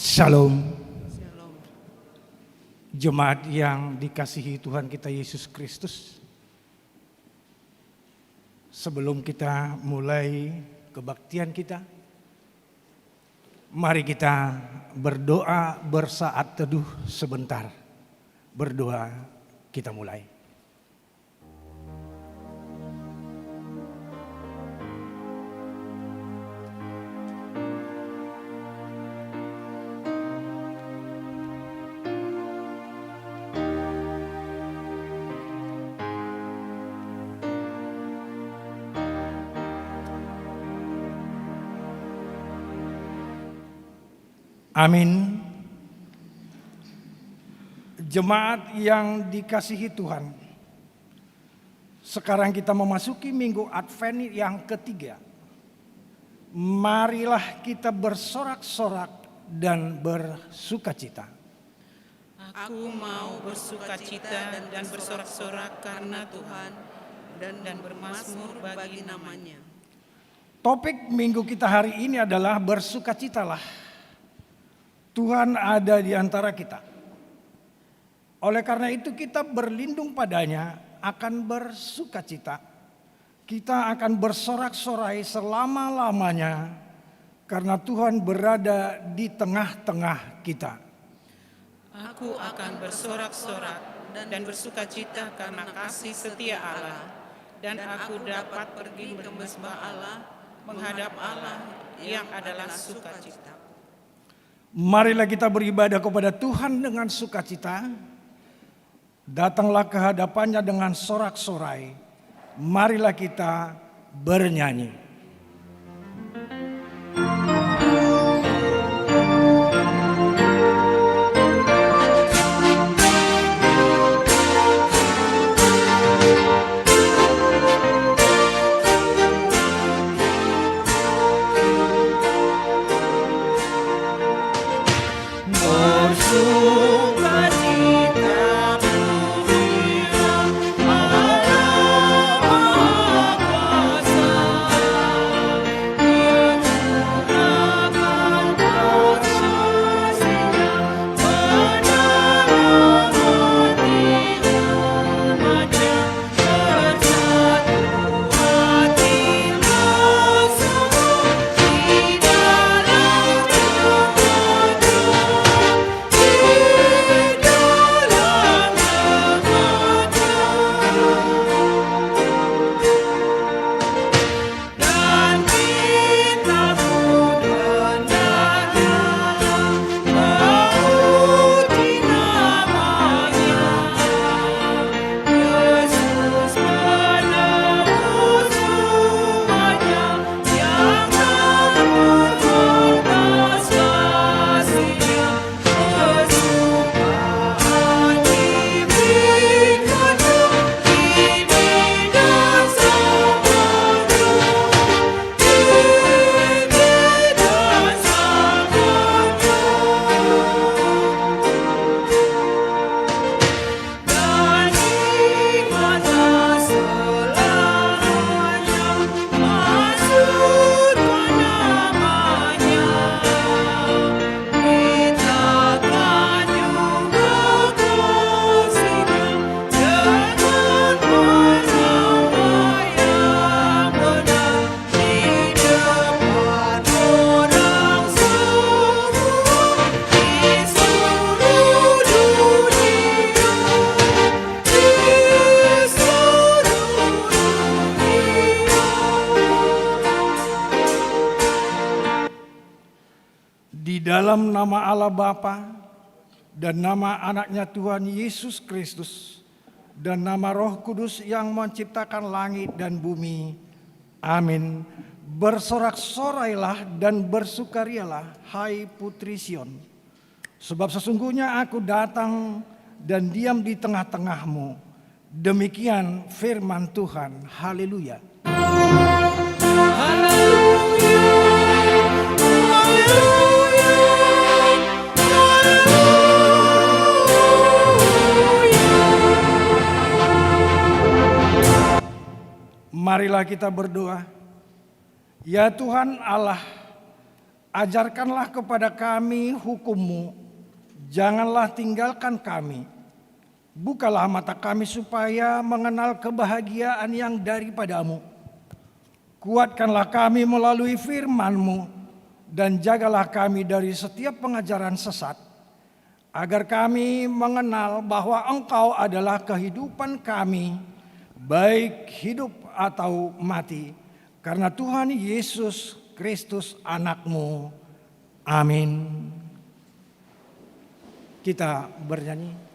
Shalom. Jemaat yang dikasihi Tuhan kita Yesus Kristus. Sebelum kita mulai kebaktian kita, mari kita berdoa bersaat teduh sebentar. Berdoa, kita mulai. Amin. Jemaat yang dikasihi Tuhan, sekarang kita memasuki minggu Advent yang ketiga. Marilah kita bersorak-sorak dan bersukacita. Aku mau bersukacita dan bersorak-sorak karena Tuhan dan bermazmur bagi namanya. Topik minggu kita hari ini adalah bersukacitalah. Tuhan ada di antara kita. Oleh karena itu kita berlindung padanya akan bersukacita. Kita akan bersorak-sorai selama-lamanya karena Tuhan berada di tengah-tengah kita. Aku akan bersorak-sorak dan bersukacita karena kasih setia Allah. Dan aku dapat pergi menyembah Allah, menghadap Allah yang adalah sukacita. Marilah kita beribadah kepada Tuhan dengan sukacita. Datanglah ke hadapannya dengan sorak-sorai. Marilah kita bernyanyi. Dalam nama Allah Bapa dan nama anaknya Tuhan Yesus Kristus dan nama Roh Kudus yang menciptakan langit dan bumi. Amin. Bersorak-sorailah dan bersukarialah, hai putri Sion. Sebab sesungguhnya aku datang dan diam di tengah-tengahmu. Demikian firman Tuhan. Haleluya. Haleluya. Marilah kita berdoa. Ya Tuhan Allah, Ajarkanlah kepada kami hukum-Mu, janganlah tinggalkan kami. Bukalah mata kami supaya mengenal kebahagiaan yang daripada-Mu. Kuatkanlah kami melalui firman-Mu, dan jagalah kami dari setiap pengajaran sesat, agar kami mengenal bahwa Engkau adalah kehidupan kami, baik hidup atau mati, karena Tuhan Yesus Kristus anak-Mu. Amin. Kita bernyanyi.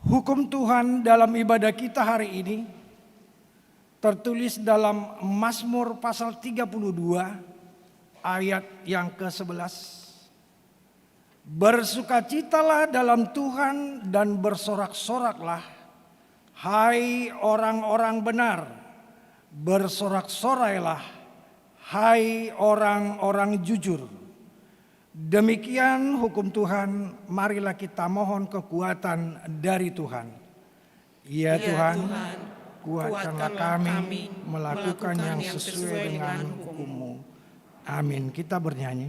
Hukum Tuhan dalam ibadah kita hari ini tertulis dalam Mazmur pasal 32 ayat yang ke-11. Bersukacitalah dalam Tuhan dan bersorak-soraklah, hai orang-orang benar. Bersorak-sorailah, hai orang-orang jujur. Demikian hukum Tuhan, marilah kita mohon kekuatan dari Tuhan. Ya Tuhan, kuatkanlah kami melakukan yang sesuai dengan hukum-Mu. Amin. Kita bernyanyi.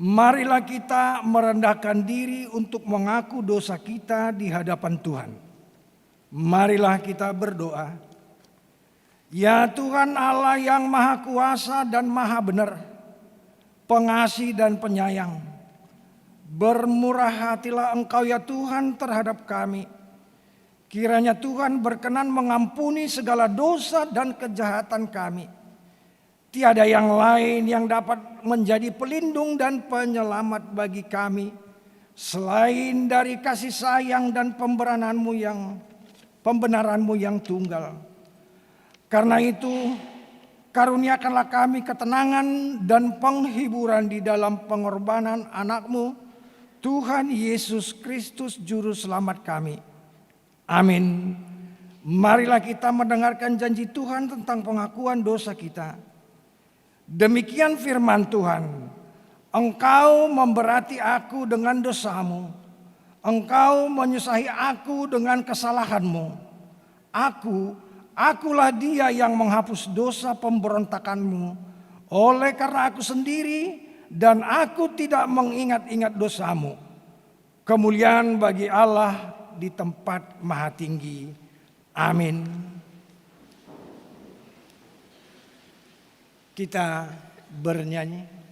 Marilah kita merendahkan diri untuk mengaku dosa kita di hadapan Tuhan. Marilah kita berdoa. Ya Tuhan Allah yang Maha Kuasa dan Maha Benar, pengasih dan penyayang, bermurah hatilah Engkau ya Tuhan terhadap kami. Kiranya Tuhan berkenan mengampuni segala dosa dan kejahatan kami. Tiada yang lain yang dapat menjadi pelindung dan penyelamat bagi kami selain dari kasih sayang dan pembenaran-Mu yang tunggal. Karena itu, karuniakanlah kami ketenangan dan penghiburan di dalam pengorbanan anak-Mu, Tuhan Yesus Kristus Juru Selamat kami. Amin. Marilah kita mendengarkan janji Tuhan tentang pengakuan dosa kita. Demikian firman Tuhan, Engkau memberati aku dengan dosamu, Engkau menyusahi aku dengan kesalahanmu. Aku akulah dia yang menghapus dosa pemberontakanmu, oleh karena aku sendiri dan aku tidak mengingat-ingat dosamu. Kemuliaan bagi Allah di tempat maha tinggi. Amin. Kita bernyanyi.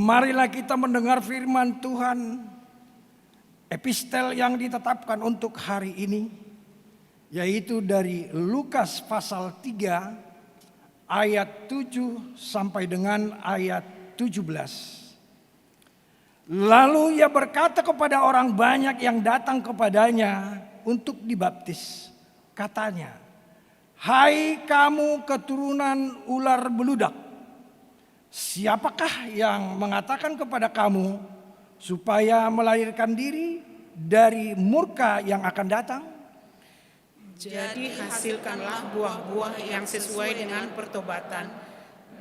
Marilah kita mendengar firman Tuhan, epistel yang ditetapkan untuk hari ini, yaitu dari Lukas pasal 3 ayat 7 sampai dengan ayat 17. Lalu ia berkata kepada orang banyak yang datang kepadanya untuk dibaptis. Katanya, "Hai kamu keturunan ular beludak, siapakah yang mengatakan kepada kamu supaya melahirkan diri dari murka yang akan datang? Jadi hasilkanlah buah-buah yang sesuai dengan pertobatan,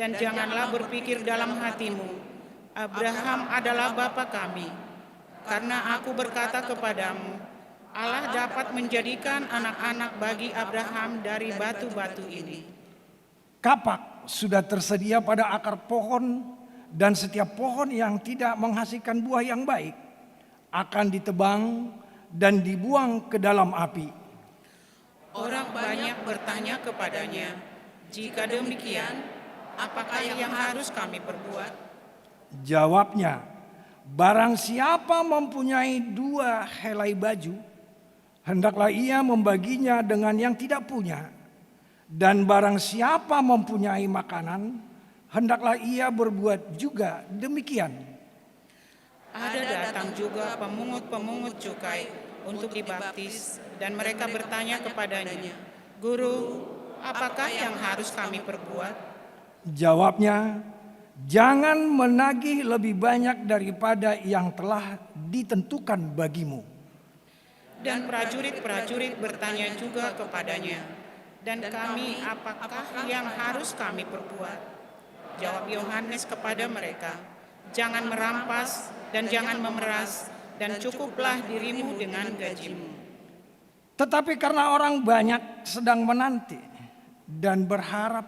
dan janganlah berpikir dalam hatimu, Abraham adalah bapa kami. Karena aku berkata kepadamu, Allah dapat menjadikan anak-anak bagi Abraham dari batu-batu ini." Kapak sudah tersedia pada akar pohon, dan setiap pohon yang tidak menghasilkan buah yang baik akan ditebang dan dibuang ke dalam api. Orang banyak bertanya kepadanya, "Jika demikian, apakah yang harus kami perbuat?" Jawabnya, "Barang siapa mempunyai 2 helai baju, hendaklah ia membaginya dengan yang tidak punya. Dan barang siapa mempunyai makanan, hendaklah ia berbuat juga demikian." Ada datang juga pemungut-pemungut cukai untuk dibaptis, dan mereka bertanya kepadanya, "Guru, apakah yang harus kami perbuat?" Jawabnya, "Jangan menagih lebih banyak daripada yang telah ditentukan bagimu." Dan prajurit-prajurit bertanya juga kepadanya, "Dan kami, apakah yang harus kami perbuat?" Jawab Yohanes kepada mereka, "Jangan merampas dan jangan memeras, dan cukuplah dirimu dengan gajimu." Tetapi karena orang banyak sedang menanti dan berharap,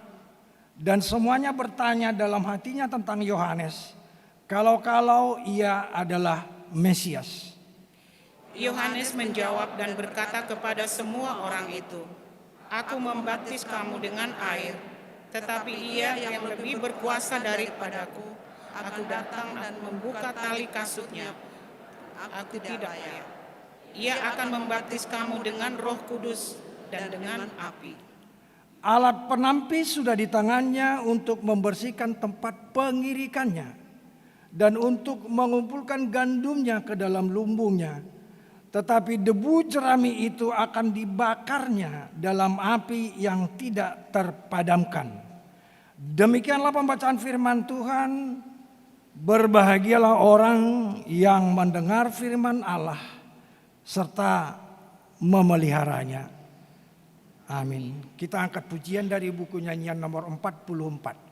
dan semuanya bertanya dalam hatinya tentang Yohanes, kalau-kalau ia adalah Mesias. Yohanes menjawab dan berkata kepada semua orang itu, "Aku membaptis kamu dengan air, tetapi ia yang lebih berkuasa daripadaku, aku datang dan membuka tali kasutnya. Aku tidak layak. Ia akan membaptis kamu dengan Roh Kudus dan dengan api." Alat penampis sudah di tangannya untuk membersihkan tempat pengirikannya dan untuk mengumpulkan gandumnya ke dalam lumbungnya. Tetapi debu jerami itu akan dibakarnya dalam api yang tidak terpadamkan. Demikianlah pembacaan firman Tuhan. Berbahagialah orang yang mendengar firman Allah serta memeliharanya. Amin. Kita angkat pujian dari buku nyanyian nomor 44.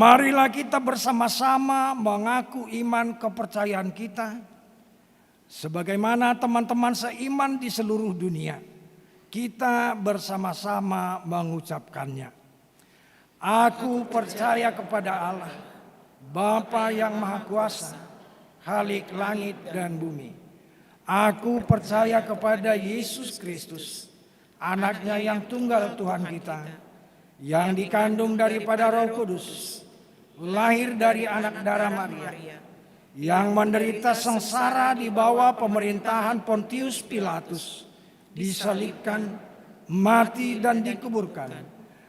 Marilah kita bersama-sama mengaku iman kepercayaan kita, sebagaimana teman-teman seiman di seluruh dunia. Kita bersama-sama mengucapkannya. Aku percaya kepada Allah, Bapa yang Maha Kuasa, Khalik langit dan bumi. Aku percaya kepada Yesus Kristus, Anaknya yang tunggal Tuhan kita, yang dikandung daripada Roh Kudus, lahir dari anak darah Maria, yang menderita sengsara di bawah pemerintahan Pontius Pilatus, disalibkan, mati dan dikuburkan,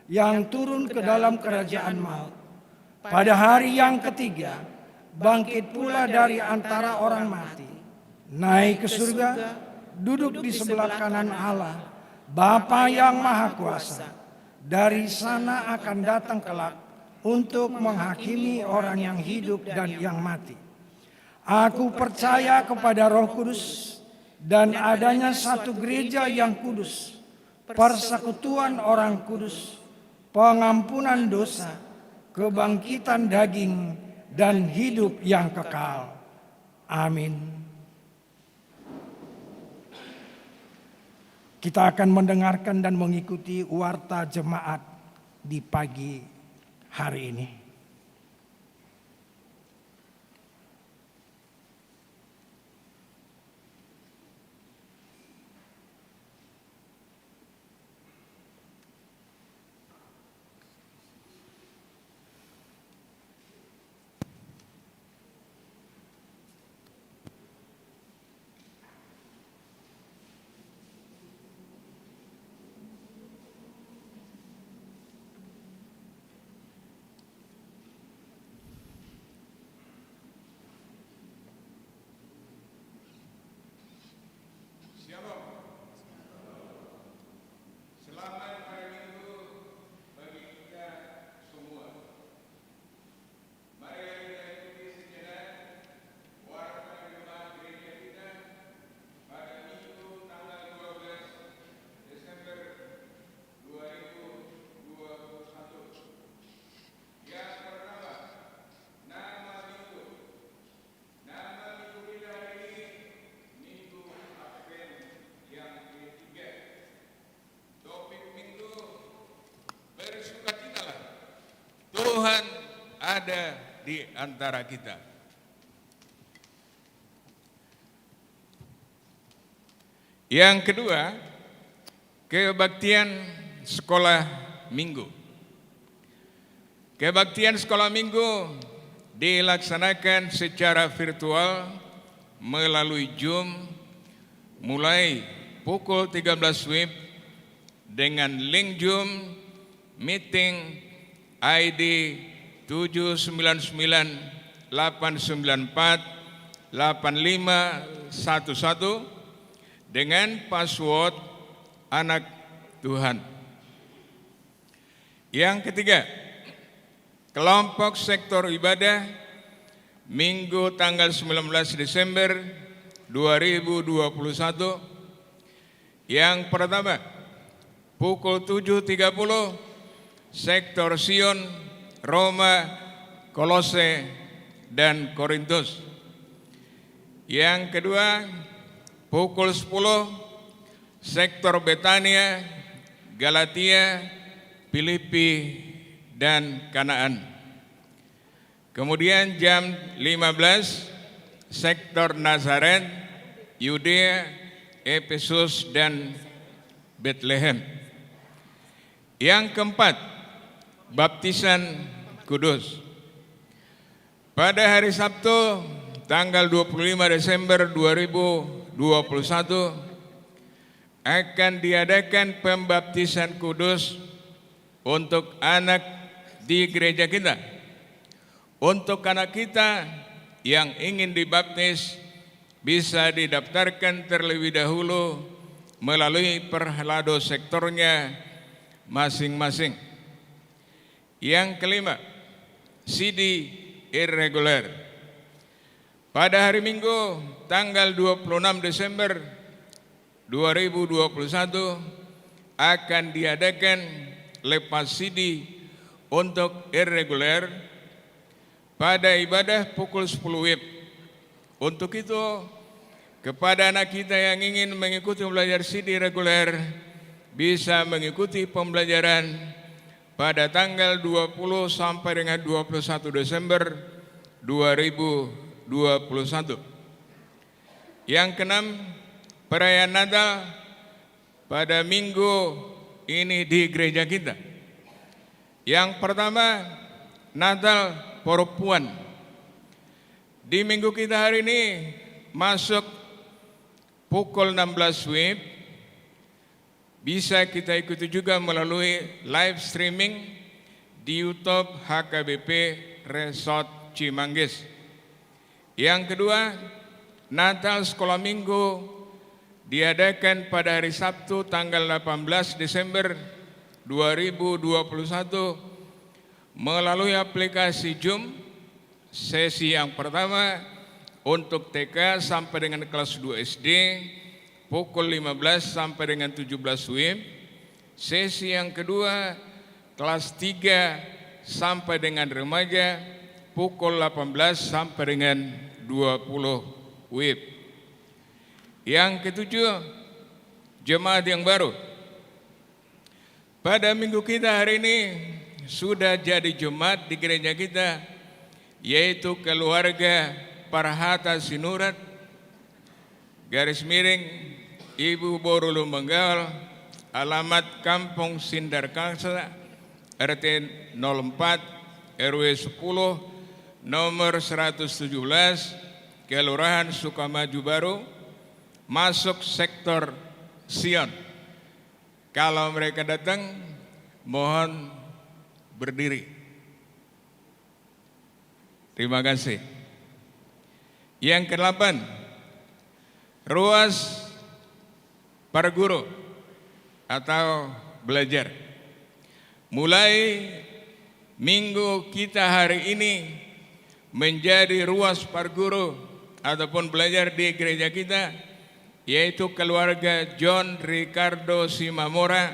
yang turun ke dalam kerajaan maut. Pada hari yang ketiga, bangkit pula dari antara orang mati, naik ke surga, duduk di sebelah kanan Allah, Bapa yang Maha Kuasa. Dari sana akan datang kelak untuk menghakimi orang yang hidup dan yang mati. Aku percaya kepada Roh Kudus dan adanya satu gereja yang kudus, persekutuan orang kudus, pengampunan dosa, kebangkitan daging, dan hidup yang kekal. Amin. Kita akan mendengarkan dan mengikuti warta jemaat di pagi hari ini. di antara kita. Yang kedua, kebaktian sekolah minggu. Kebaktian sekolah minggu dilaksanakan secara virtual melalui Zoom mulai pukul 13 WIB dengan link Zoom meeting ID 79989485511 dengan password anak Tuhan. Yang ketiga, kelompok sektor ibadah Minggu tanggal 19 Desember 2021. Yang pertama, pukul 7.30 sektor Sion, Roma, Kolose, dan Korintus. Yang kedua, pukul 10 sektor Betania, Galatia, Filipi, dan Kanaan. Kemudian jam 15 sektor Nazaret, Yudea, Efesus, dan Bethlehem. Yang keempat, baptisan kudus. Pada hari Sabtu tanggal 25 Desember 2021 akan diadakan pembaptisan kudus untuk anak di gereja kita. Untuk anak kita yang ingin dibaptis bisa didaftarkan terlebih dahulu melalui perhelado sektornya masing-masing. Yang kelima, CD irregular. Pada hari Minggu tanggal 26 Desember 2021 akan diadakan lepas CD untuk irregular pada ibadah pukul 10 WIB. Untuk itu, kepada anak kita yang ingin mengikuti belajar CD reguler, bisa mengikuti pembelajaran pada tanggal 20 sampai dengan 21 Desember 2021. Yang keenam, perayaan Natal pada minggu ini di gereja kita. Yang pertama, Natal Perempuan. Di minggu kita hari ini masuk pukul 16 WIB. Bisa kita ikuti juga melalui live streaming di YouTube HKBP Resort Cimanggis. Yang kedua, Natal Sekolah Minggu diadakan pada hari Sabtu tanggal 18 Desember 2021 melalui aplikasi Zoom. Sesi yang pertama untuk TK sampai dengan kelas 2 SD pukul 15 sampai dengan 17 WIB. Sesi yang kedua kelas 3 sampai dengan remaja pukul 18 sampai dengan 20 WIB. Yang ketujuh, jemaat yang baru. Pada minggu kita hari ini sudah jadi jemaat di gereja kita, yaitu keluarga Parhata Sinurat, garis miring Ibu Borulu Menggal, alamat Kampung Sindar Kangsa, RT 04, RW 10, nomor 117, Kelurahan Sukamaju Baru, masuk sektor Sion. Kalau mereka datang, mohon berdiri. Terima kasih. Yang ke-8, ruas Parguru atau belajar. Mulai minggu kita hari ini menjadi ruas Parguru ataupun belajar di gereja kita, yaitu keluarga John Ricardo Simamora,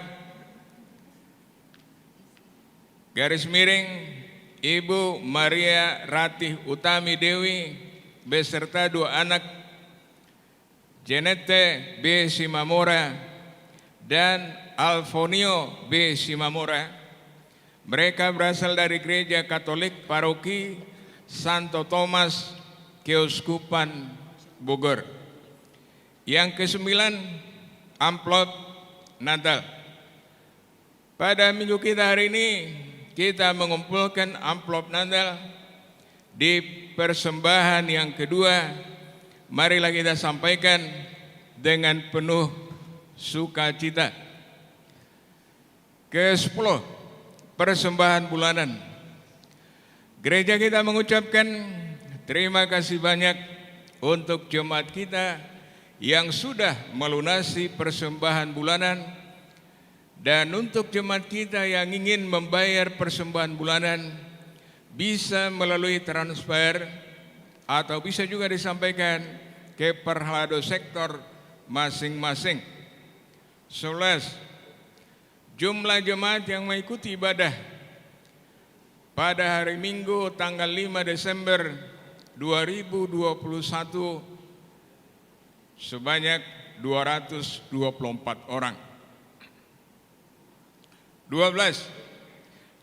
garis miring Ibu Maria Ratih Utami Dewi beserta 2 anak, Jenete B. Simamora dan Alfonio B. Simamora. Mereka berasal dari gereja Katolik Paroki Santo Thomas Keuskupan Bogor. Yang kesembilan, amplop Natal. Pada minggu kita hari ini, kita mengumpulkan amplop Natal di persembahan yang kedua. Marilah kita sampaikan dengan penuh sukacita. Ke-10, persembahan bulanan. Gereja kita mengucapkan terima kasih banyak untuk jemaat kita yang sudah melunasi persembahan bulanan, dan untuk jemaat kita yang ingin membayar persembahan bulanan bisa melalui transfer atau bisa juga disampaikan ke perhalado sektor masing-masing. 11. Jumlah jemaat yang mengikuti ibadah pada hari Minggu tanggal 5 Desember 2021 sebanyak 224 orang. 12.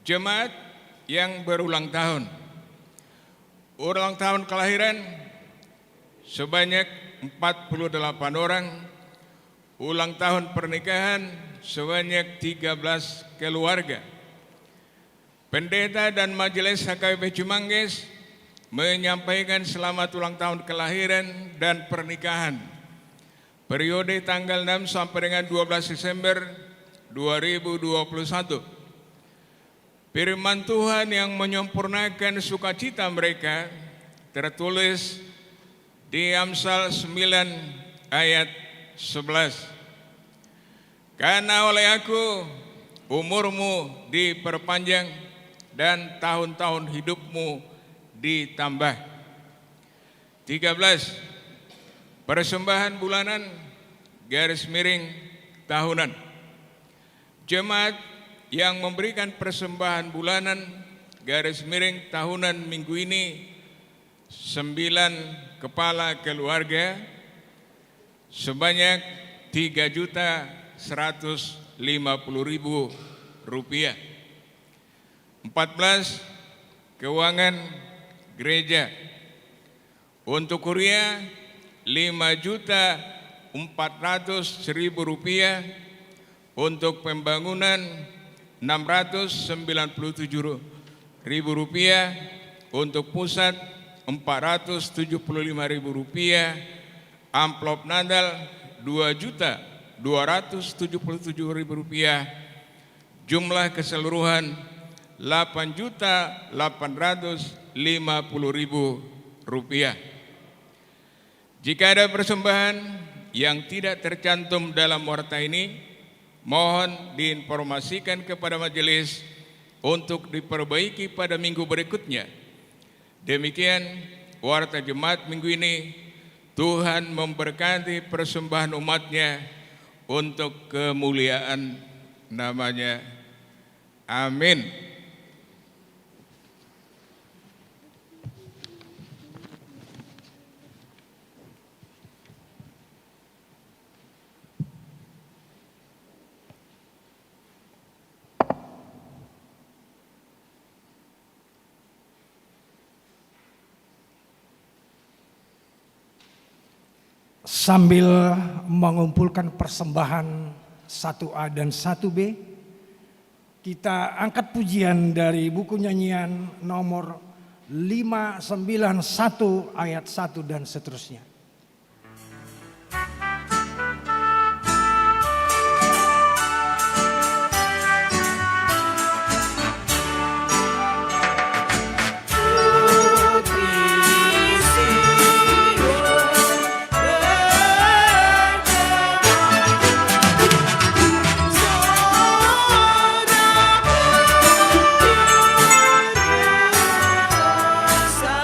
Jemaat yang berulang tahun. Ulang tahun kelahiran sebanyak 48 orang. Ulang tahun pernikahan sebanyak 13 keluarga. Pendeta dan Majelis HKBP Cimanggis menyampaikan selamat ulang tahun kelahiran dan pernikahan periode tanggal 6 sampai dengan 12 Desember 2021. Firman Tuhan yang menyempurnakan sukacita mereka tertulis di Amsal 9 ayat 11. Karena oleh aku umurmu diperpanjang dan tahun-tahun hidupmu ditambah. 13. Persembahan bulanan garis miring tahunan. Jemaat yang memberikan persembahan bulanan garis miring tahunan minggu ini 9 kepala keluarga sebanyak 3.150.000 rupiah. 14. Keuangan gereja. Untuk kuria 5.400.000 rupiah. Untuk pembangunan 697.000 rupiah. Untuk pusat 475.000 rupiah. Amplop Natal 2.277.000 rupiah. Jumlah keseluruhan 8.850.000 rupiah. Jika ada persembahan yang tidak tercantum dalam warta ini, mohon diinformasikan kepada majelis untuk diperbaiki pada minggu berikutnya. Demikian warta jemaat minggu ini. Tuhan memberkati persembahan umatnya untuk kemuliaan namanya. Amin. Sambil mengumpulkan persembahan 1A dan 1B, kita angkat pujian dari buku nyanyian nomor 591 ayat 1 dan seterusnya. Salam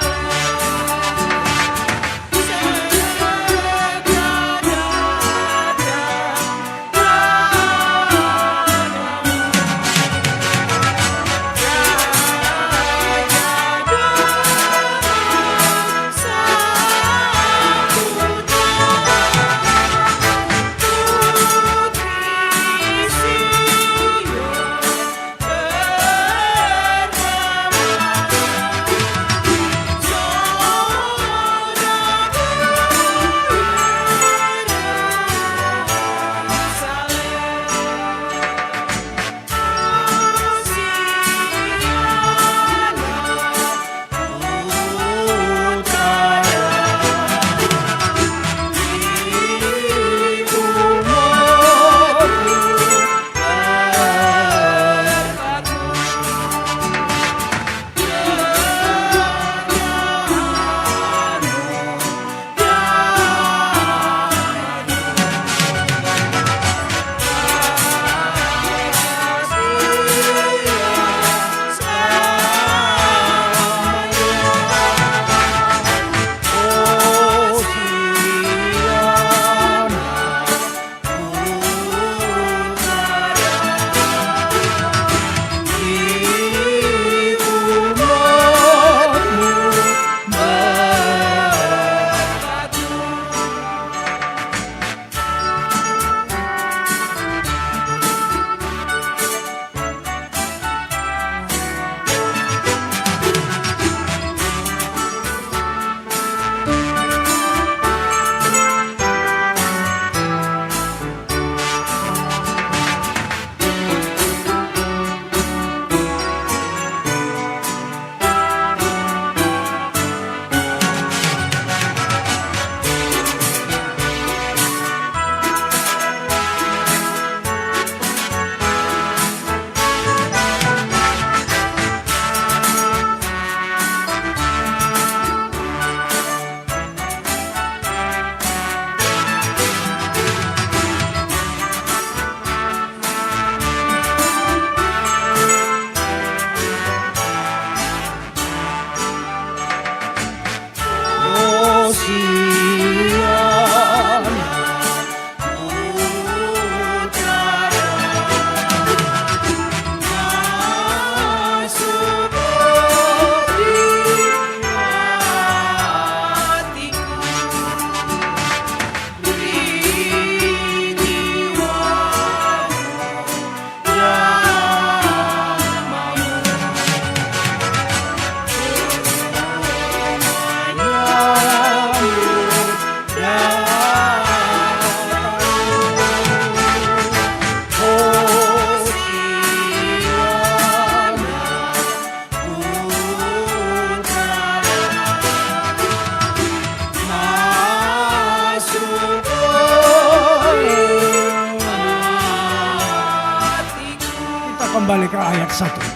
Kembali ke ayat 1.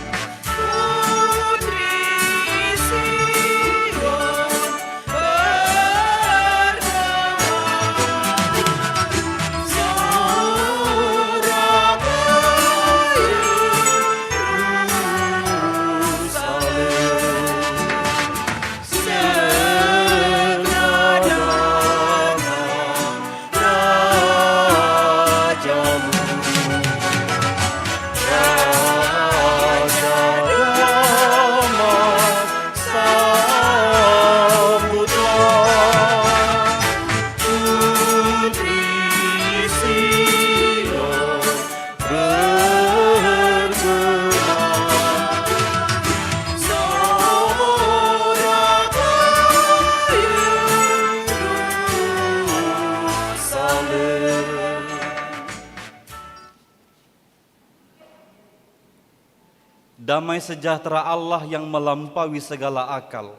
Damai sejahtera Allah yang melampaui segala akal,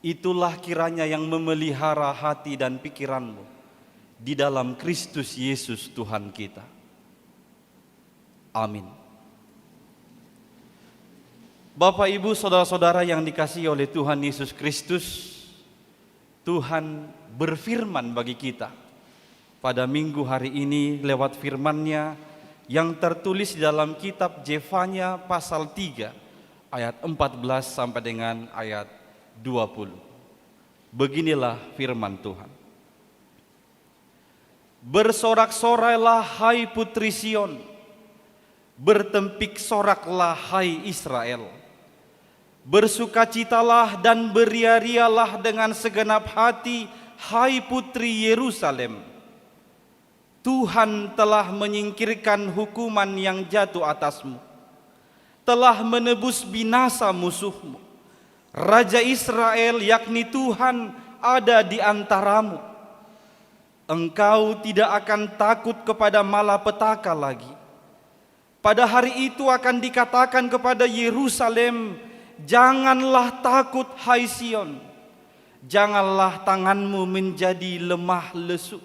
itulah kiranya yang memelihara hati dan pikiranmu di dalam Kristus Yesus Tuhan kita. Amin. Bapak, Ibu, saudara-saudara yang dikasihi oleh Tuhan Yesus Kristus, Tuhan berfirman bagi kita pada minggu hari ini lewat firman-Nya yang tertulis di dalam kitab Jefanya pasal 3 ayat 14 sampai dengan ayat 20. Beginilah firman Tuhan. Bersorak-sorailah hai putri Sion, bertempik soraklah hai Israel. Bersukacitalah dan beria-rialah dengan segenap hati hai putri Yerusalem. Tuhan telah menyingkirkan hukuman yang jatuh atasmu, telah menebus binasa musuhmu. Raja Israel yakni Tuhan ada di antaramu. Engkau tidak akan takut kepada malapetaka lagi. Pada hari itu akan dikatakan kepada Yerusalem, janganlah takut hai Sion, janganlah tanganmu menjadi lemah lesu.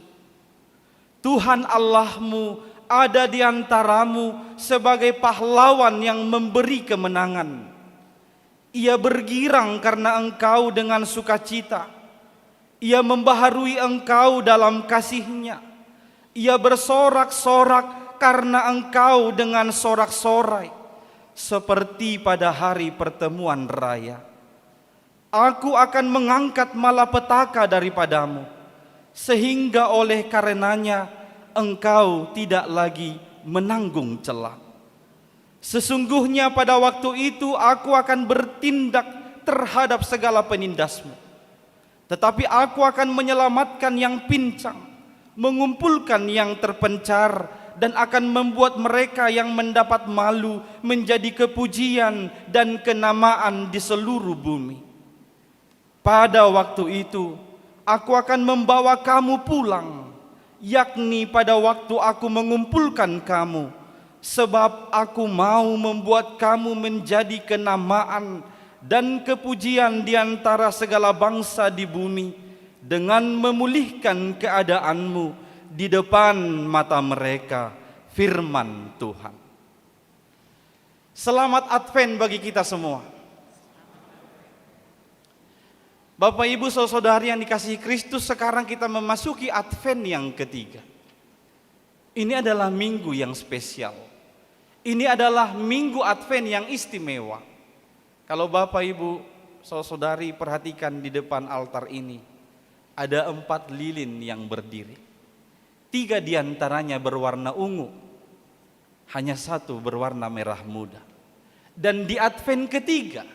Tuhan Allahmu ada di antaramu sebagai pahlawan yang memberi kemenangan. Ia bergirang karena engkau dengan sukacita. Ia membaharui engkau dalam kasih-Nya. Ia bersorak-sorak karena engkau dengan sorak-sorai, seperti pada hari pertemuan raya. Aku akan mengangkat malapetaka daripadamu, sehingga oleh karenanya engkau tidak lagi menanggung celah. Sesungguhnya pada waktu itu aku akan bertindak terhadap segala penindasmu, tetapi aku akan menyelamatkan yang pincang, mengumpulkan yang terpencar, dan akan membuat mereka yang mendapat malu menjadi kepujian dan kenamaan di seluruh bumi. Pada waktu itu aku akan membawa kamu pulang, yakni pada waktu aku mengumpulkan kamu, sebab aku mau membuat kamu menjadi kenamaan dan kepujian di antara segala bangsa di bumi, dengan memulihkan keadaanmu di depan mata mereka. Firman Tuhan. Selamat Advent bagi kita semua. Bapak, Ibu, saudara-saudari yang dikasihi Kristus, sekarang kita memasuki Advent yang ketiga. Ini adalah minggu yang spesial. Ini adalah minggu Advent yang istimewa. Kalau Bapak, Ibu, saudara-saudari perhatikan di depan altar ini, ada 4 lilin yang berdiri. 3 diantaranya berwarna ungu, hanya 1 berwarna merah muda. Dan di Advent ketiga,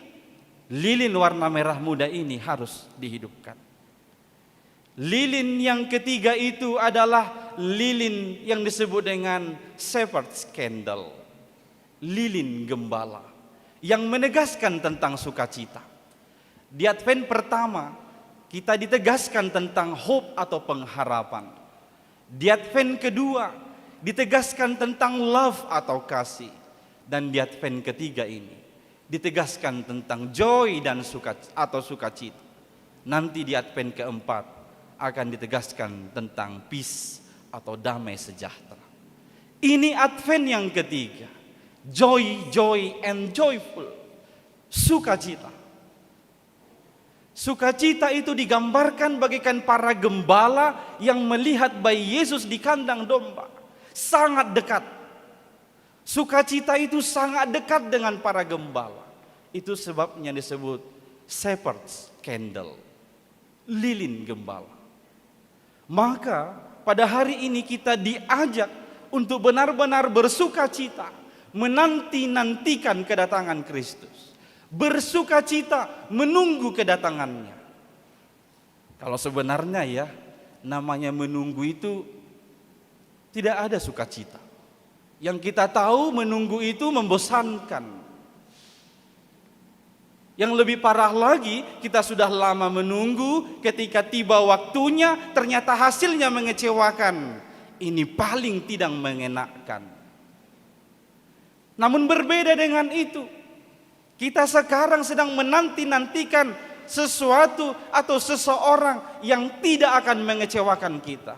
lilin warna merah muda ini harus dihidupkan. Lilin yang ketiga itu adalah lilin yang disebut dengan Shepherd's Candle, lilin gembala, yang menegaskan tentang sukacita. Di Advent pertama, kita ditegaskan tentang hope atau pengharapan. Di Advent kedua, ditegaskan tentang love atau kasih. Dan di Advent ketiga ini, ditegaskan tentang joy dan sukacita. Nanti di Advent keempat, akan ditegaskan tentang peace atau damai sejahtera. Ini Advent yang ketiga. Joy, joy, and joyful. Sukacita. Sukacita itu digambarkan bagaikan para gembala yang melihat bayi Yesus di kandang domba. Sangat dekat. Sukacita itu sangat dekat dengan para gembala. Itu sebabnya disebut Shepherd's Candle, lilin gembala. Maka pada hari ini kita diajak untuk benar-benar bersukacita, menanti-nantikan kedatangan Kristus. Bersukacita menunggu kedatangannya. Kalau sebenarnya ya, namanya menunggu itu tidak ada sukacita. Yang kita tahu menunggu itu membosankan. Yang lebih parah lagi, kita sudah lama menunggu, ketika tiba waktunya ternyata hasilnya mengecewakan. Ini paling tidak mengenakkan. Namun berbeda dengan itu, kita sekarang sedang menanti-nantikan sesuatu atau seseorang yang tidak akan mengecewakan kita.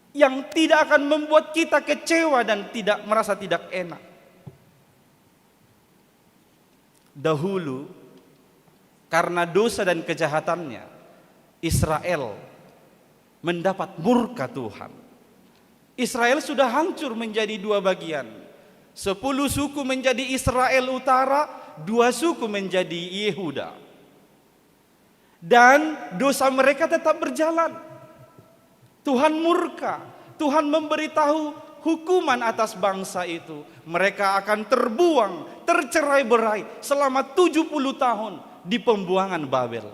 Yang tidak akan membuat kita kecewa dan tidak merasa tidak enak. Dahulu, karena dosa dan kejahatannya, Israel mendapat murka Tuhan. Israel sudah hancur menjadi 2 bagian. 10 suku menjadi Israel Utara, 2 suku menjadi Yehuda. Dan dosa mereka tetap berjalan. Tuhan murka, Tuhan memberitahu hukuman atas bangsa itu. Mereka akan terbuang, tercerai-berai selama 70 tahun di pembuangan Babel.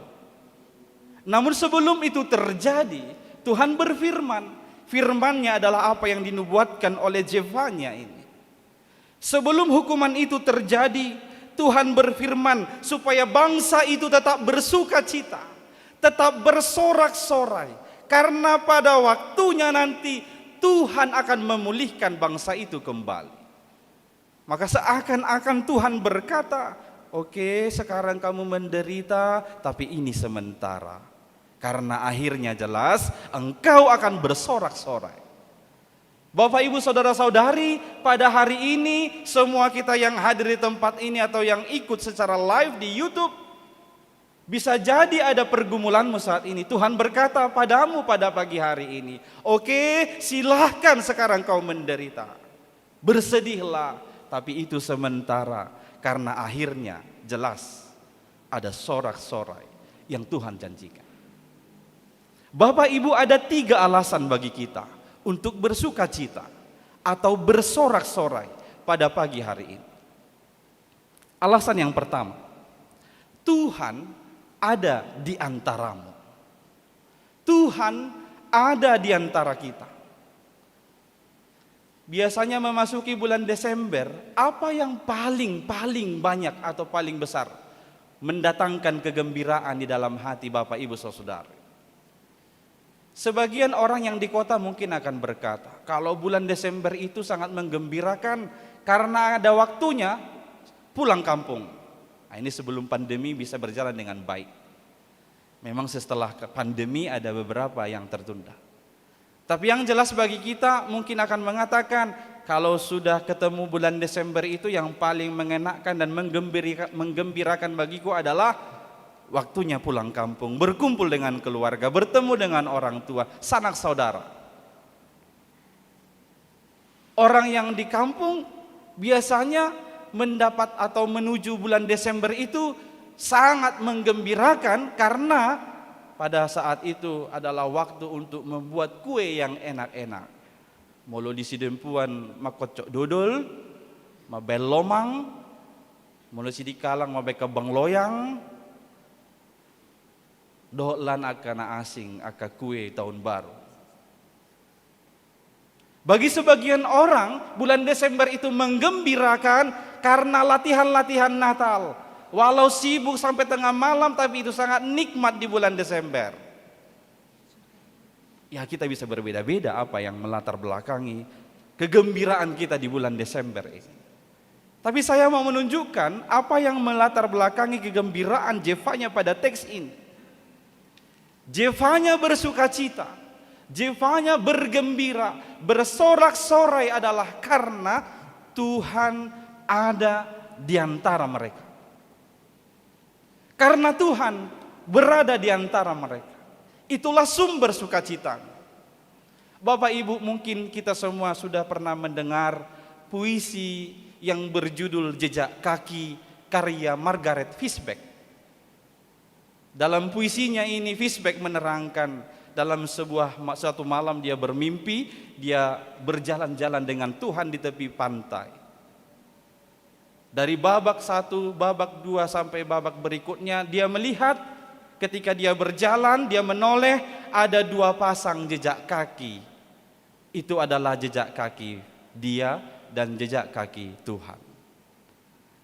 Namun sebelum itu terjadi, Tuhan berfirman. Firman-Nya adalah apa yang dinubuatkan oleh Zefanya ini. Sebelum hukuman itu terjadi, Tuhan berfirman supaya bangsa itu tetap bersukacita, tetap bersorak-sorai. Karena pada waktunya nanti Tuhan akan memulihkan bangsa itu kembali. Maka seakan-akan Tuhan berkata, oke, sekarang kamu menderita, tapi ini sementara. Karena akhirnya jelas engkau akan bersorak-sorai. Bapak, Ibu, Saudara-saudari, pada hari ini semua kita yang hadir di tempat ini atau yang ikut secara live di YouTube, bisa jadi ada pergumulanmu saat ini. Tuhan berkata padamu pada pagi hari ini, oke, silahkan sekarang kau menderita. Bersedihlah. Tapi itu sementara, karena akhirnya jelas ada sorak-sorai yang Tuhan janjikan. Bapak, Ibu, ada 3 alasan bagi kita untuk bersuka cita atau bersorak-sorai pada pagi hari ini. Alasan yang pertama, Tuhan ada di antaramu. Tuhan ada di antara kita. Biasanya memasuki bulan Desember, apa yang paling banyak atau paling besar mendatangkan kegembiraan di dalam hati Bapak, Ibu, Saudara? Sebagian orang yang di kota mungkin akan berkata, kalau bulan Desember itu sangat menggembirakan karena ada waktunya pulang kampung. Nah, ini sebelum pandemi bisa berjalan dengan baik. Memang setelah pandemi ada beberapa yang tertunda. Tapi yang jelas bagi kita mungkin akan mengatakan, kalau sudah ketemu bulan Desember itu yang paling mengenakkan dan menggembirakan bagiku adalah waktunya pulang kampung, berkumpul dengan keluarga, bertemu dengan orang tua, sanak saudara. Orang yang di kampung biasanya mendapat atau menuju bulan Desember itu sangat menggembirakan karena pada saat itu adalah waktu untuk membuat kue yang enak-enak. Molo di sidempuan makocok dodol, mabel lomang, molo sidikalang mabeka bang loyang, dohlan akana asing aka kue tahun baru. Bagi sebagian orang, bulan Desember itu menggembirakan karena latihan-latihan Natal. Walau sibuk sampai tengah malam, tapi itu sangat nikmat di bulan Desember. Ya, kita bisa berbeda-beda apa yang melatar belakangi kegembiraan kita di bulan Desember ini. Tapi saya mau menunjukkan apa yang melatar belakangi kegembiraan Zefanya pada teks ini. Zefanya bersukacita, Zefanya bergembira, bersorak-sorai adalah karena Tuhan ada di antara mereka. Karena Tuhan berada di antara mereka. Itulah sumber sukacita. Bapak Ibu, mungkin kita semua sudah pernah mendengar puisi yang berjudul Jejak Kaki karya Margaret Fishback. Dalam puisinya ini Fishback menerangkan dalam suatu malam dia bermimpi, dia berjalan-jalan dengan Tuhan di tepi pantai. Dari babak 1, babak 2 sampai babak berikutnya dia melihat ketika dia berjalan, dia menoleh ada 2 pasang jejak kaki. Itu adalah jejak kaki dia dan jejak kaki Tuhan.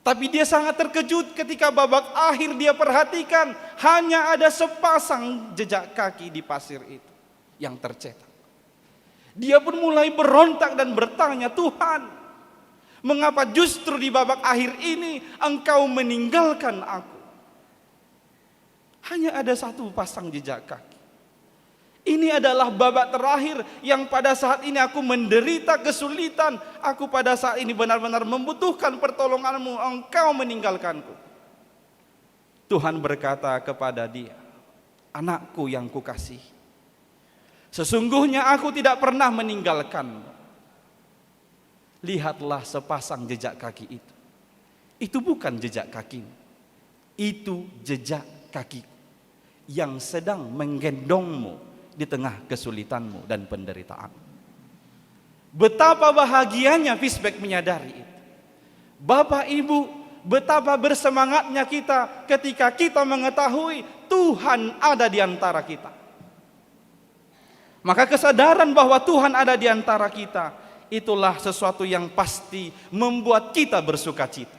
Tapi dia sangat terkejut ketika babak akhir dia perhatikan hanya ada sepasang jejak kaki di pasir itu yang tercetak. Dia pun mulai berontak dan bertanya, Tuhan, mengapa justru di babak akhir ini Engkau meninggalkan aku? Hanya ada 1 pasang jejak kaki. Ini adalah babak terakhir yang pada saat ini aku menderita kesulitan. Aku pada saat ini benar-benar membutuhkan pertolongan-Mu. Engkau meninggalkanku. Tuhan berkata kepada dia, anakku yang kukasihi, sesungguhnya aku tidak pernah meninggalkanmu. Lihatlah sepasang jejak kaki itu. Itu bukan jejak kakimu. Itu jejak kakiku yang sedang menggendongmu di tengah kesulitanmu dan penderitaan. Betapa bahagianya Fishback menyadari itu. Bapak Ibu, betapa bersemangatnya kita ketika kita mengetahui Tuhan ada di antara kita. Maka kesadaran bahwa Tuhan ada di antara kita, itulah sesuatu yang pasti membuat kita bersukacita.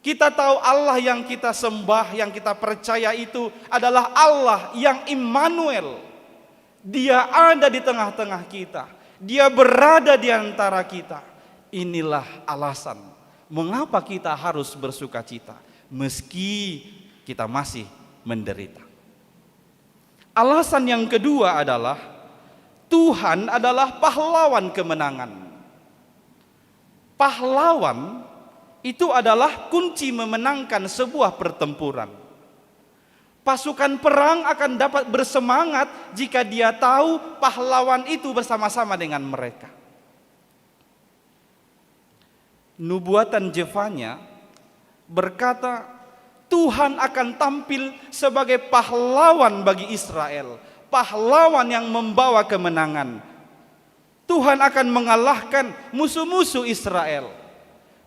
Kita tahu Allah yang kita sembah, yang kita percaya itu adalah Allah yang Immanuel. Dia ada di tengah-tengah kita. Dia berada di antara kita. Inilah alasan mengapa kita harus bersukacita meski kita masih menderita. Alasan yang kedua adalah Tuhan adalah pahlawan kemenangan. Pahlawan itu adalah kunci memenangkan sebuah pertempuran. Pasukan perang akan dapat bersemangat jika dia tahu pahlawan itu bersama-sama dengan mereka. Nubuatan Zefanya berkata, Tuhan akan tampil sebagai pahlawan bagi Israel, pahlawan yang membawa kemenangan. Tuhan akan mengalahkan musuh-musuh Israel.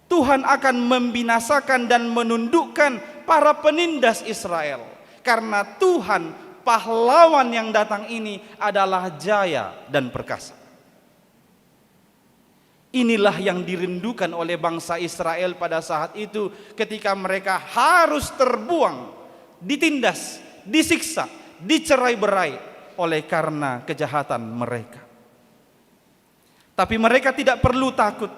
Tuhan akan membinasakan dan menundukkan para penindas Israel. Karena Tuhan, pahlawan yang datang ini adalah jaya dan perkasa. Inilah yang dirindukan oleh bangsa Israel pada saat itu ketika mereka harus terbuang, ditindas, disiksa, dicerai-berai oleh karena kejahatan mereka. Tapi mereka tidak perlu takut,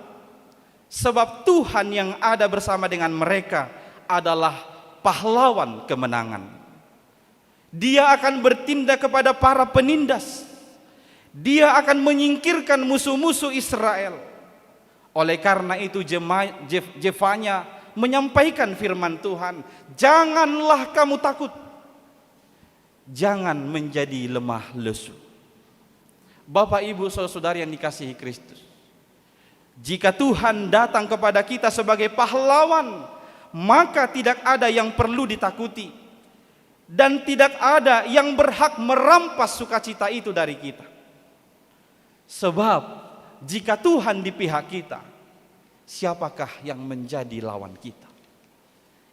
sebab Tuhan yang ada bersama dengan mereka adalah pahlawan kemenangan. Dia akan bertindak kepada para penindas. Dia akan menyingkirkan musuh-musuh Israel. Oleh karena itu Zefanya menyampaikan firman Tuhan, janganlah kamu takut. Jangan menjadi lemah lesu. Bapak, Ibu, saudara yang dikasihi Kristus, jika Tuhan datang kepada kita sebagai pahlawan, maka tidak ada yang perlu ditakuti. dan tidak ada yang berhak merampas sukacita itu dari kita. Sebab jika Tuhan di pihak kita, siapakah yang menjadi lawan kita?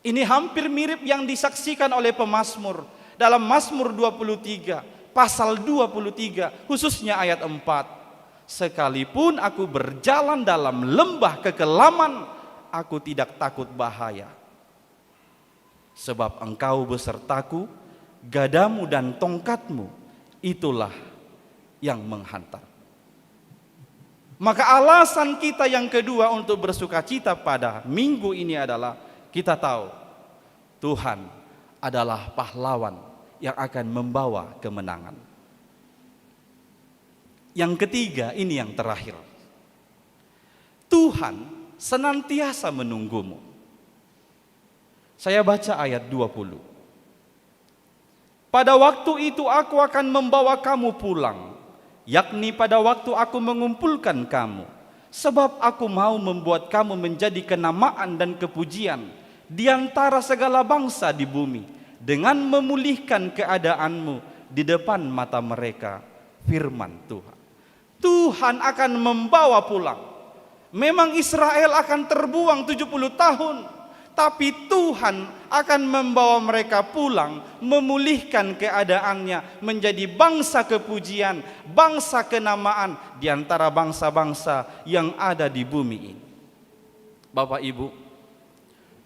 Ini hampir mirip yang disaksikan oleh pemazmur dalam Mazmur 23, pasal 23, khususnya ayat 4. Sekalipun aku berjalan dalam lembah kekelaman, aku tidak takut bahaya. Sebab engkau besertaku, gadamu dan tongkatmu, itulah yang menghantar. Maka alasan kita yang kedua untuk bersukacita pada minggu ini adalah kita tahu Tuhan adalah pahlawan yang akan membawa kemenangan. Yang ketiga, ini yang terakhir. Tuhan senantiasa menunggumu. Saya baca ayat 20. Pada waktu itu aku akan membawa kamu pulang, yakni pada waktu aku mengumpulkan kamu. Sebab aku mau membuat kamu menjadi kenamaan dan kepujian di antara segala bangsa di bumi, dengan memulihkan keadaanmu di depan mata mereka. Firman Tuhan. Tuhan akan membawa pulang. Memang Israel akan terbuang 70 tahun, tapi Tuhan akan membawa mereka pulang, memulihkan keadaannya, menjadi bangsa kepujian, bangsa kenamaan di antara bangsa-bangsa yang ada di bumi ini. Bapak Ibu,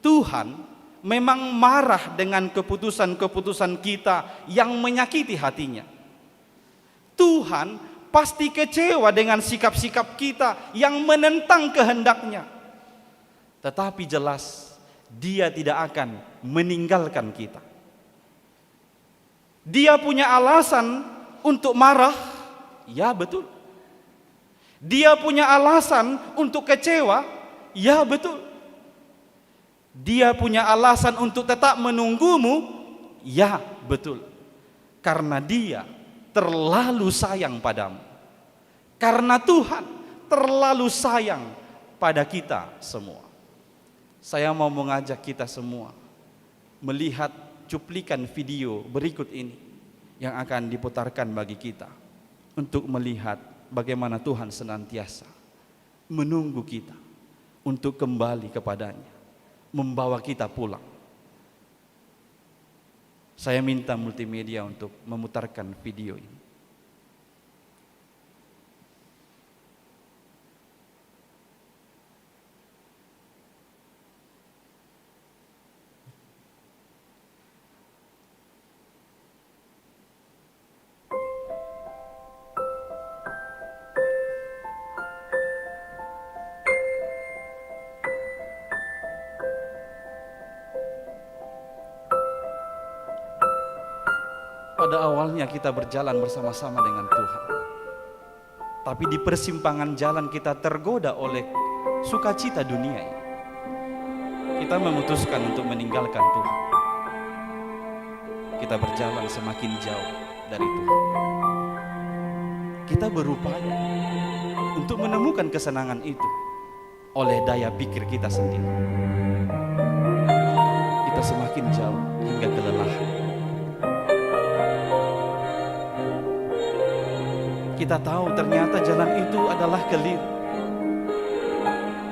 Tuhan memang marah dengan keputusan-keputusan kita yang menyakiti hatinya. Tuhan pasti kecewa dengan sikap-sikap kita yang menentang kehendaknya. Tetapi jelas Dia tidak akan meninggalkan kita. Dia punya alasan untuk marah, ya betul. Dia punya alasan untuk kecewa, ya betul. Dia punya alasan untuk tetap menunggumu, ya betul. Karena Dia terlalu sayang padamu. Karena Tuhan terlalu sayang pada kita semua. Saya mau mengajak kita semua melihat cuplikan video berikut ini yang akan diputarkan bagi kita untuk melihat bagaimana Tuhan senantiasa menunggu kita untuk kembali kepadanya, membawa kita pulang. Saya minta multimedia untuk memutarkan video ini. Pada awalnya kita berjalan bersama-sama dengan Tuhan, tapi di persimpangan jalan kita tergoda oleh sukacita dunia ini. Kita memutuskan untuk meninggalkan Tuhan. Kita berjalan semakin jauh dari Tuhan. Kita berupaya untuk menemukan kesenangan itu oleh daya pikir kita sendiri. Kita semakin jauh hingga kelelahan. Kita tahu ternyata jalan itu adalah keliru.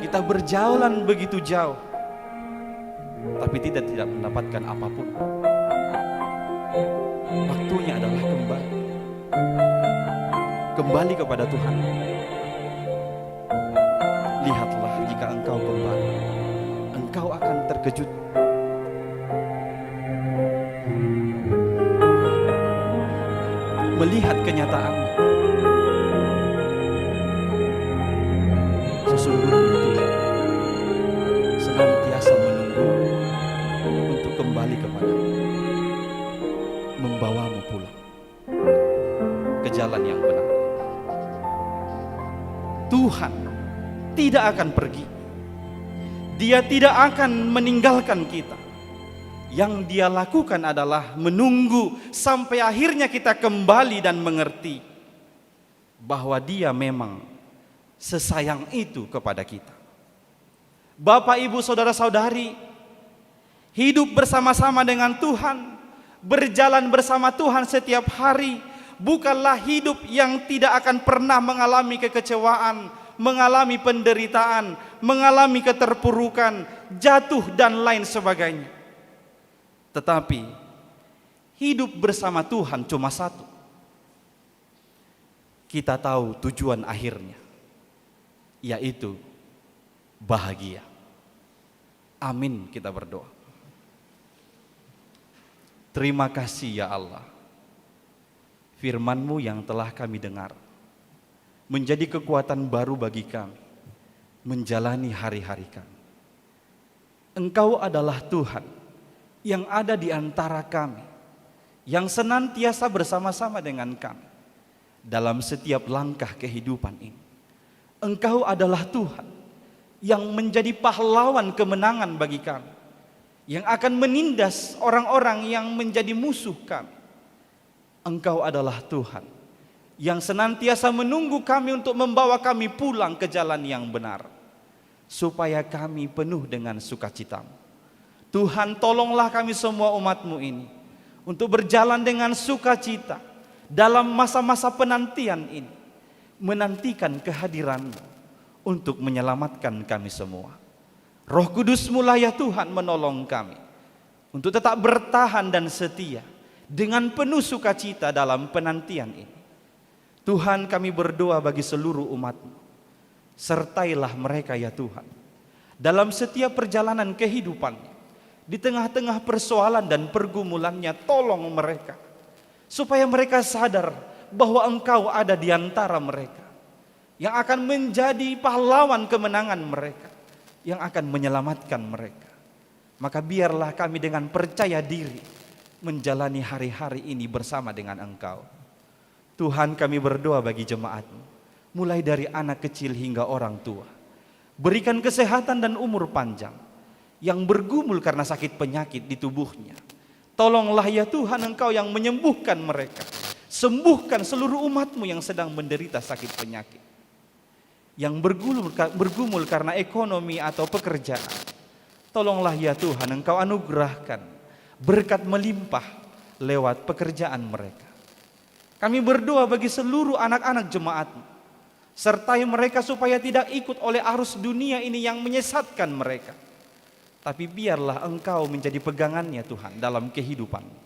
Kita berjalan begitu jauh, tapi tidak mendapatkan apapun. Waktunya adalah kembali kepada Tuhan. Lihatlah, jika engkau kembali, engkau akan terkejut. Melihat kenyataan, sesungguhnya Tuhan senantiasa menunggu untuk kembali kepada-Mu, membawamu pulang ke jalan yang benar. Tuhan tidak akan pergi. Dia tidak akan meninggalkan kita. Yang Dia lakukan adalah menunggu sampai akhirnya kita kembali dan mengerti bahwa Dia memang sesayang itu kepada kita. Bapak, Ibu, saudara-saudari, hidup bersama-sama dengan Tuhan berjalan bersama Tuhan setiap hari bukanlah hidup yang tidak akan pernah mengalami kekecewaan, mengalami penderitaan, mengalami keterpurukan, jatuh dan lain sebagainya. Tetapi hidup bersama Tuhan cuma satu. Kita tahu tujuan akhirnya, yaitu bahagia. Amin, kita berdoa. Terima kasih ya Allah, firman-Mu yang telah kami dengar menjadi kekuatan baru bagi kami menjalani hari-hari kami. Engkau adalah Tuhan yang ada di antara kami, yang senantiasa bersama-sama dengan kami dalam setiap langkah kehidupan ini. Engkau adalah Tuhan yang menjadi pahlawan kemenangan bagi kami, yang akan menindas orang-orang yang menjadi musuh kami. Engkau adalah Tuhan yang senantiasa menunggu kami untuk membawa kami pulang ke jalan yang benar, supaya kami penuh dengan sukacita-Mu. Tuhan, tolonglah kami semua umat-Mu ini untuk berjalan dengan sukacita dalam masa-masa penantian ini, menantikan kehadiran-Mu untuk menyelamatkan kami semua. Roh Kudus-Mu lah ya Tuhan menolong kami untuk tetap bertahan dan setia dengan penuh sukacita dalam penantian ini. Tuhan, kami berdoa bagi seluruh umat-Mu, sertailah mereka ya Tuhan dalam setiap perjalanan kehidupannya, di tengah-tengah persoalan dan pergumulannya. Tolong mereka supaya mereka sadar bahwa Engkau ada di antara mereka, yang akan menjadi pahlawan kemenangan mereka, yang akan menyelamatkan mereka. Maka biarlah kami dengan percaya diri menjalani hari-hari ini bersama dengan Engkau. Tuhan, kami berdoa bagi jemaat-Mu, mulai dari anak kecil hingga orang tua. Berikan kesehatan dan umur panjang, yang bergumul karena sakit penyakit di tubuhnya. Tolonglah ya Tuhan, Engkau yang menyembuhkan mereka. Sembuhkan seluruh umat-Mu yang sedang menderita sakit penyakit, yang bergumul karena ekonomi atau pekerjaan. Tolonglah ya Tuhan, Engkau anugerahkan berkat melimpah lewat pekerjaan mereka. Kami berdoa bagi seluruh anak-anak jemaat-Mu, sertai mereka supaya tidak ikut oleh arus dunia ini yang menyesatkan mereka, tapi biarlah Engkau menjadi pegangannya Tuhan dalam kehidupan.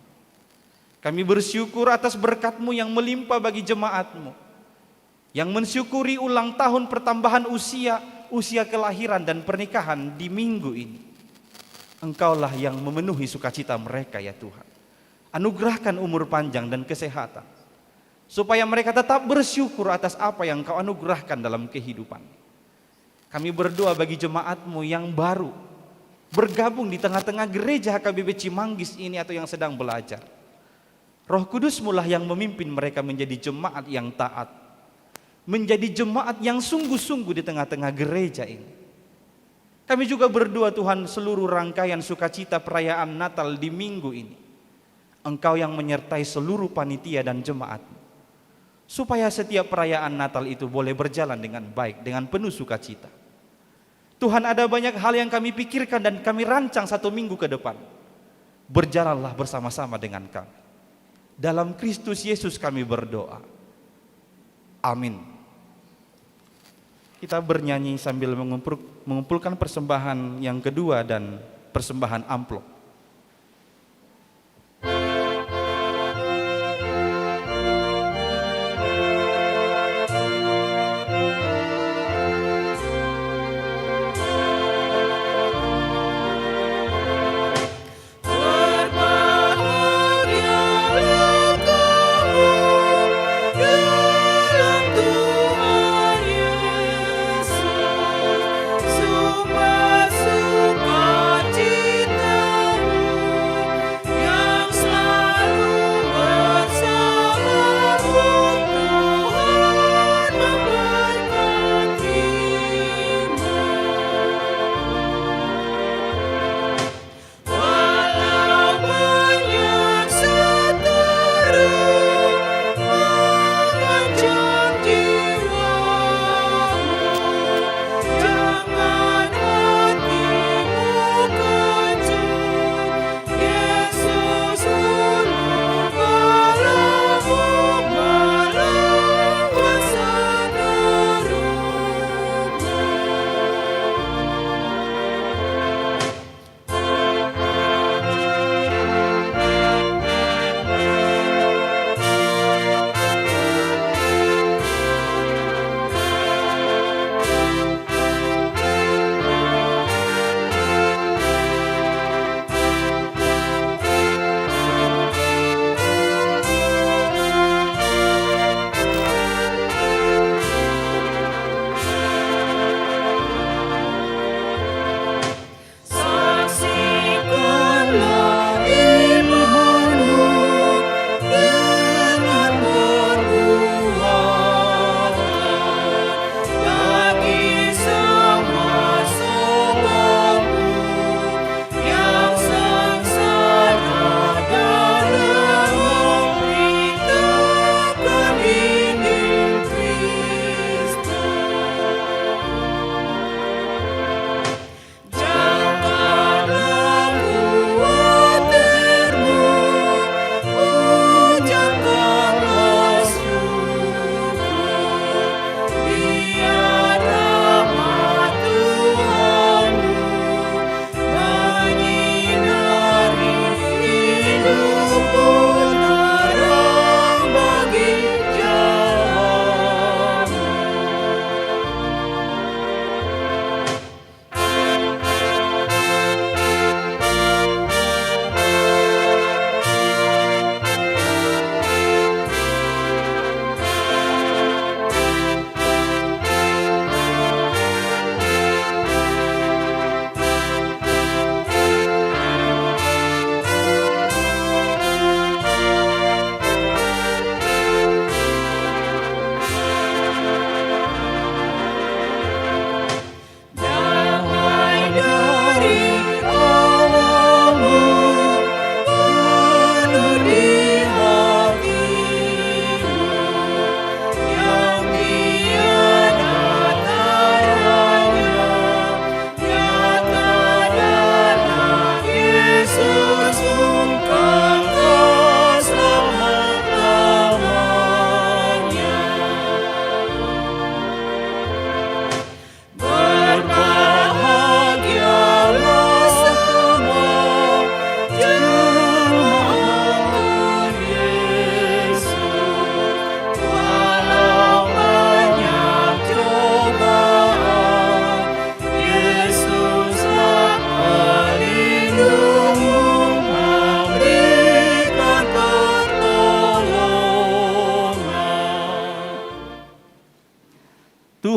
Kami bersyukur atas berkat-Mu yang melimpah bagi jemaat-Mu, yang mensyukuri ulang tahun pertambahan usia kelahiran dan pernikahan di minggu ini. Engkaulah yang memenuhi sukacita mereka ya Tuhan. Anugerahkan umur panjang dan kesehatan, supaya mereka tetap bersyukur atas apa yang Engkau anugerahkan dalam kehidupan. Kami berdoa bagi jemaat-Mu yang baru bergabung di tengah-tengah gereja HKBP Cimanggis ini atau yang sedang belajar. Roh Kudus-Mu lah yang memimpin mereka menjadi jemaat yang taat, menjadi jemaat yang sungguh-sungguh di tengah-tengah gereja ini. Kami juga berdoa Tuhan, seluruh rangkaian sukacita perayaan Natal di minggu ini, Engkau yang menyertai seluruh panitia dan jemaat-Mu, supaya setiap perayaan Natal itu boleh berjalan dengan baik, dengan penuh sukacita. Tuhan, ada banyak hal yang kami pikirkan dan kami rancang 1 minggu ke depan. Berjalanlah bersama-sama dengan kami. Dalam Kristus Yesus kami berdoa. Amin. Kita bernyanyi sambil mengumpulkan persembahan yang kedua dan persembahan amplop. Sukacita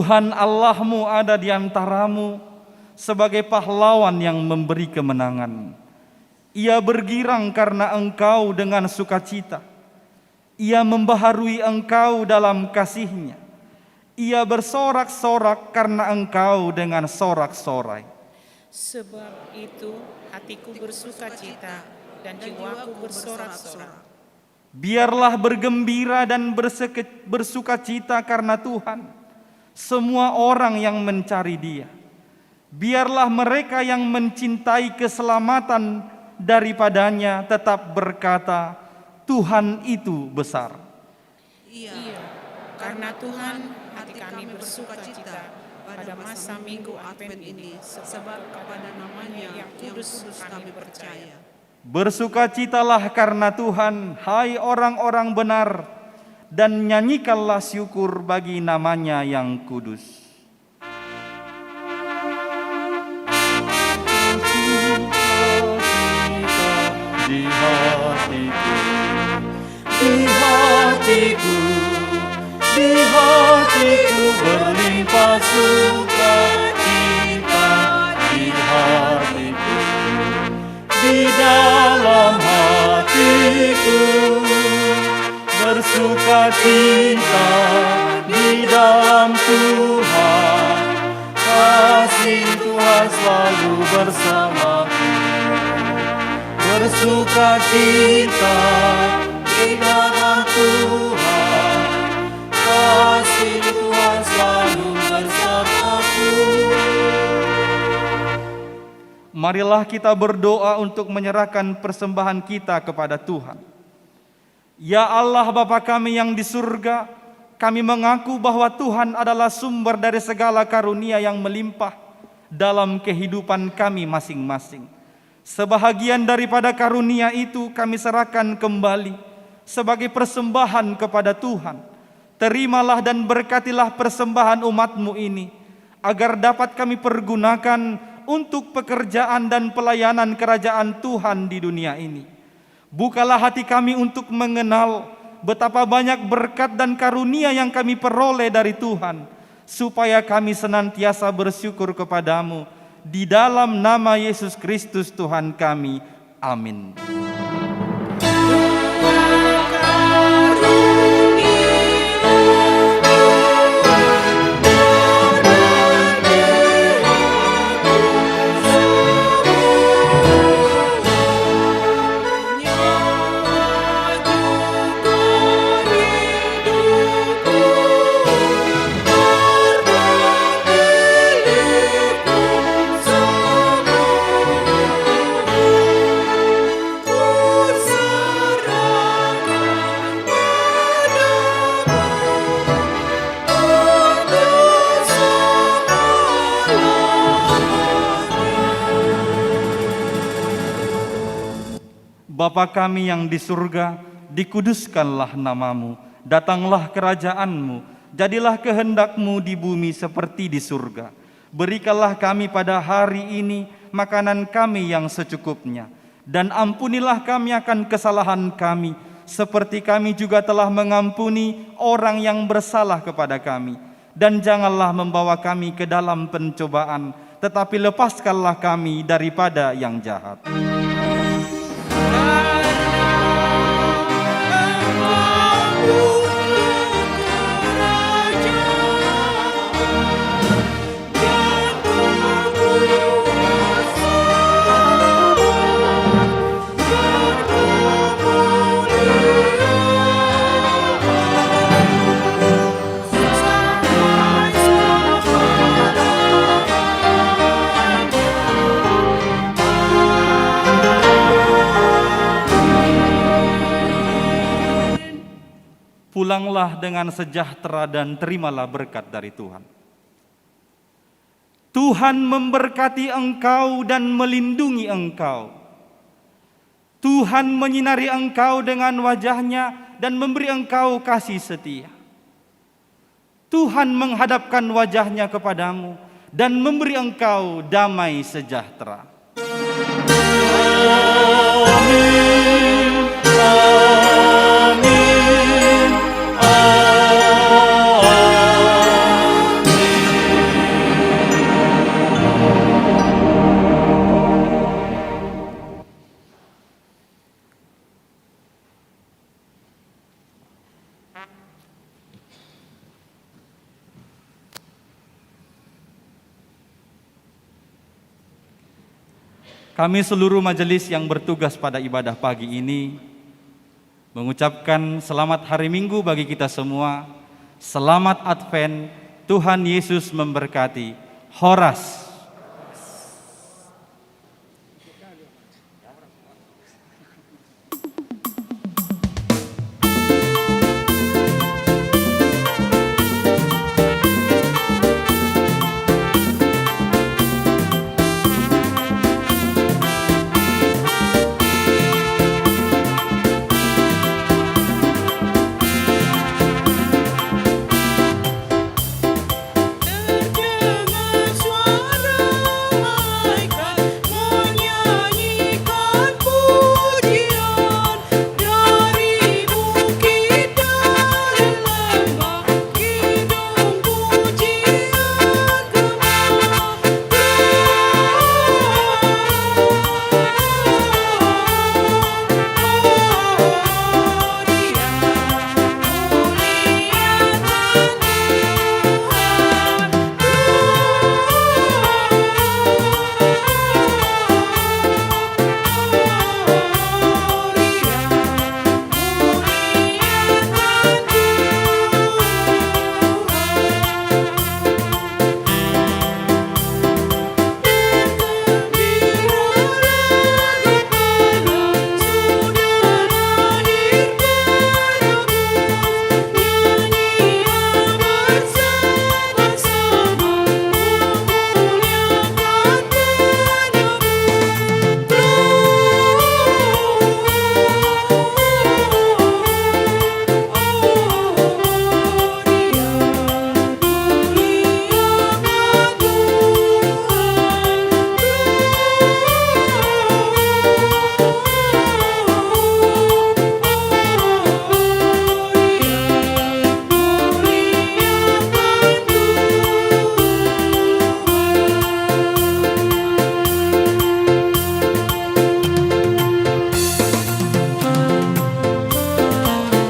Tuhan Allahmu ada di antaramu sebagai pahlawan yang memberi kemenangan. Ia bergirang karena engkau dengan sukacita. Ia membaharui engkau dalam kasih-Nya. Ia bersorak-sorak karena engkau dengan sorak-sorai. Sebab itu hatiku bersukacita dan jiwaku bersorak-sorak. Biarlah bergembira dan bersukacita karena Tuhan semua orang yang mencari Dia. Biarlah mereka yang mencintai keselamatan daripadanya tetap berkata, Tuhan itu besar. Iya, karena Tuhan hati kami bersukacita pada masa minggu Advent ini, sebab kepada namanya yang kudus kami percaya. Bersukacitalah karena Tuhan, hai orang-orang benar, dan nyanyikanlah syukur bagi namanya yang kudus. Di hatiku, di hatiku, di hatiku berlimpah sukacita, di hatiku, di dalam hatiku bersukacita di dalam Tuhan, kasih Tuhan selalu bersamaku. Bersukacita di dalam Tuhan, kasih Tuhan selalu bersamaku. Marilah kita berdoa untuk menyerahkan persembahan kita kepada Tuhan. Ya Allah Bapa kami yang di surga, kami mengaku bahwa Tuhan adalah sumber dari segala karunia yang melimpah dalam kehidupan kami masing-masing. Sebahagian daripada karunia itu kami serahkan kembali sebagai persembahan kepada Tuhan. Terimalah dan berkatilah persembahan umat-Mu ini, agar dapat kami pergunakan untuk pekerjaan dan pelayanan kerajaan Tuhan di dunia ini. Bukalah hati kami untuk mengenal betapa banyak berkat dan karunia yang kami peroleh dari Tuhan, supaya kami senantiasa bersyukur kepadamu. Di dalam nama Yesus Kristus Tuhan kami. Amin. Bapa kami yang di surga, dikuduskanlah namamu, datanglah kerajaanmu, jadilah kehendak-Mu di bumi seperti di surga. Berikanlah kami pada hari ini makanan kami yang secukupnya, dan ampunilah kami akan kesalahan kami, seperti kami juga telah mengampuni orang yang bersalah kepada kami. Dan janganlah membawa kami ke dalam pencobaan, tetapi lepaskanlah kami daripada yang jahat. Pulanglah dengan sejahtera dan terimalah berkat dari Tuhan. Tuhan memberkati engkau dan melindungi engkau. Tuhan menyinari engkau dengan wajah-Nya dan memberi engkau kasih setia. Tuhan menghadapkan wajah-Nya kepadamu dan memberi engkau damai sejahtera. Amin. Amin. Amin. Kami seluruh majelis yang bertugas pada ibadah pagi ini mengucapkan selamat hari Minggu bagi kita semua. Selamat Advent, Tuhan Yesus memberkati. Horas.